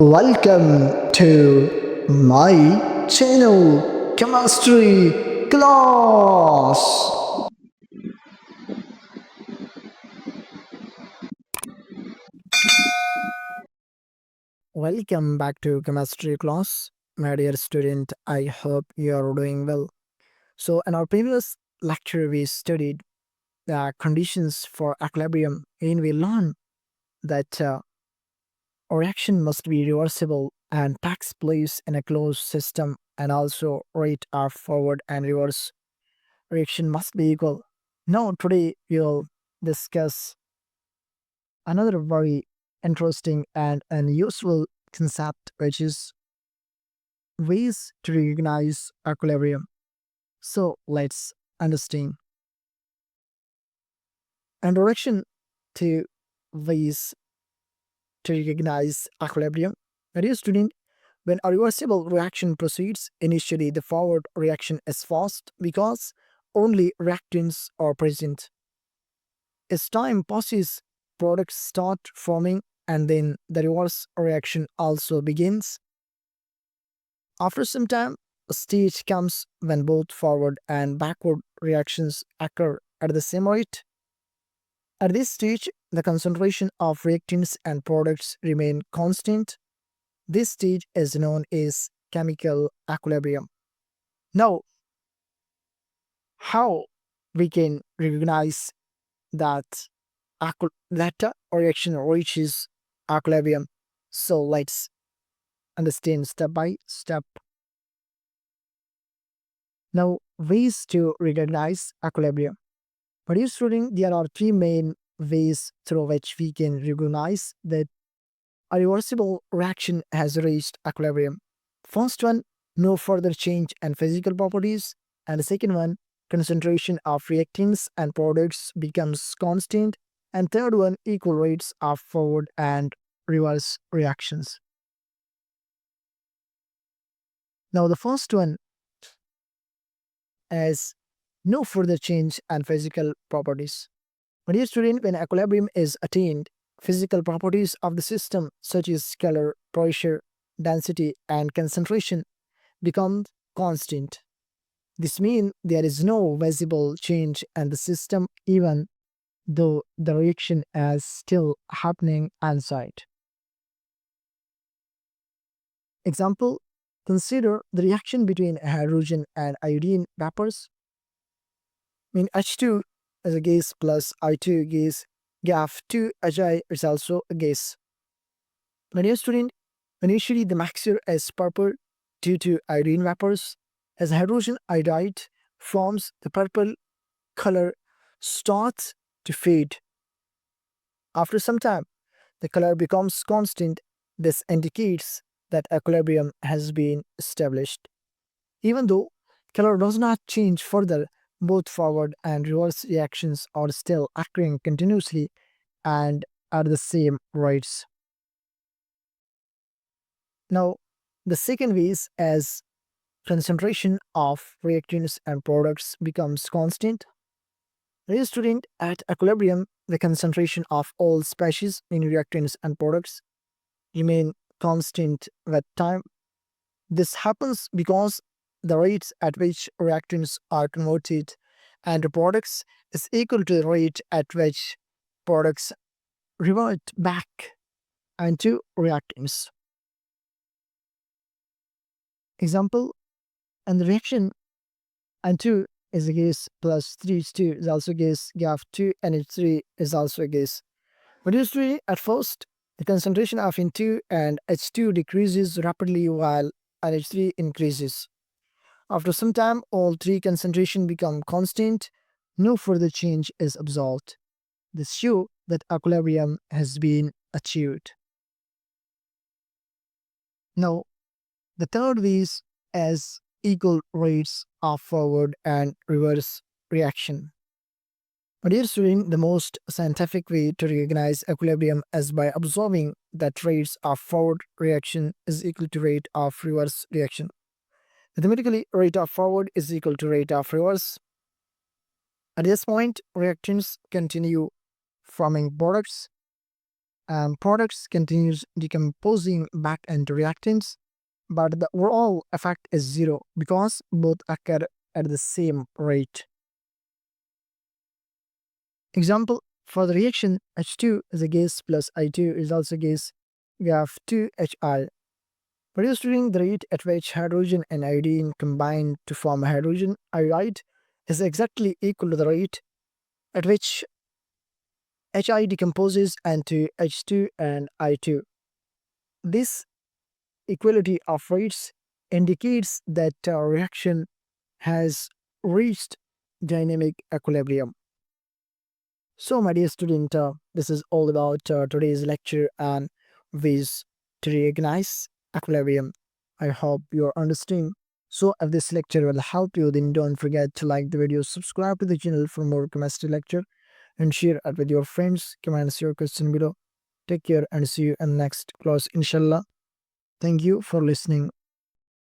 Welcome to my channel, Chemistry Class. Welcome back to Chemistry Class, my dear student. I hope you are doing well. So, in our previous lecture, we studied the conditions for equilibrium, and we learned that a reaction must be reversible and takes place in a closed system, and also rate of forward and reverse reaction must be equal. Now, today we'll discuss another very interesting and useful concept, which is ways to recognize equilibrium. So, let's understand. Introduction to ways to recognize equilibrium. Dear student, when a reversible reaction proceeds, initially the forward reaction is fast because only reactants are present. As time passes, products start forming and then the reverse reaction also begins. After some time, a stage comes when both forward and backward reactions occur at the same rate. At this stage, the concentration of reactants and products remain constant. This stage is known as chemical equilibrium. Now, how we can recognize that that reaction reaches equilibrium? So let's understand step by step. Now, ways to recognize equilibrium. But dear student, there are three main ways through which we can recognize that a reversible reaction has reached equilibrium. First one, no further change in physical properties, and the second one, concentration of reactants and products becomes constant, and third one, equal rates of forward and reverse reactions. Now, the first one is no further change in physical properties. My dear student, when equilibrium is attained, physical properties of the system such as color, pressure, density, and concentration become constant. This means there is no visible change in the system even though the reaction is still happening inside. Example, consider the reaction between hydrogen and iodine vapors. H2 is a gas plus I2 gas. GAF2HI is also a gas. My dear student, initially the mixture is purple due to iodine vapors. As hydrogen iodide forms, the purple color starts to fade. After some time, the color becomes constant. This indicates that equilibrium has been established. Even though color does not change further, both forward and reverse reactions are still occurring continuously and at the same rates. Now, the second is as concentration of reactants and products becomes constant. Dear student, at equilibrium, the concentration of all species in reactants and products remain constant with time. This happens because the rates at which reactants are converted and products is equal to the rate at which products revert back into reactants. Example, and the reaction N2 is a gas plus 3H2 is also a gas, GAF2 NH3 is also a gas. But usually at first, the concentration of N2 and H2 decreases rapidly while NH3 increases. After some time, all three concentration become constant, no further change is observed. This shows that equilibrium has been achieved. Now, the third is as equal rates of forward and reverse reaction. But dear student, the most scientific way to recognize equilibrium is by observing that rates of forward reaction is equal to rate of reverse reaction. Mathematically, rate of forward is equal to rate of reverse. At this point, reactions continue forming products and products continues decomposing back into reactants, but the overall effect is zero because both occur at the same rate. Example, for the reaction H2 is a gas plus I2 is also gas, we have 2Hi. Produced during the rate at which hydrogen and iodine combine to form a hydrogen iodide is exactly equal to the rate at which Hi decomposes into H2 and I2. This equality of rates indicates that a reaction has reached dynamic equilibrium. So, my dear student, this is all about today's lecture on ways to recognize equilibrium. I hope you're understanding. So, if this lecture will help you, then don't forget to like the video, subscribe to the channel for more chemistry lecture, and share it with your friends. Comment your question below. Take care and see you in next class, inshallah. Thank you for listening.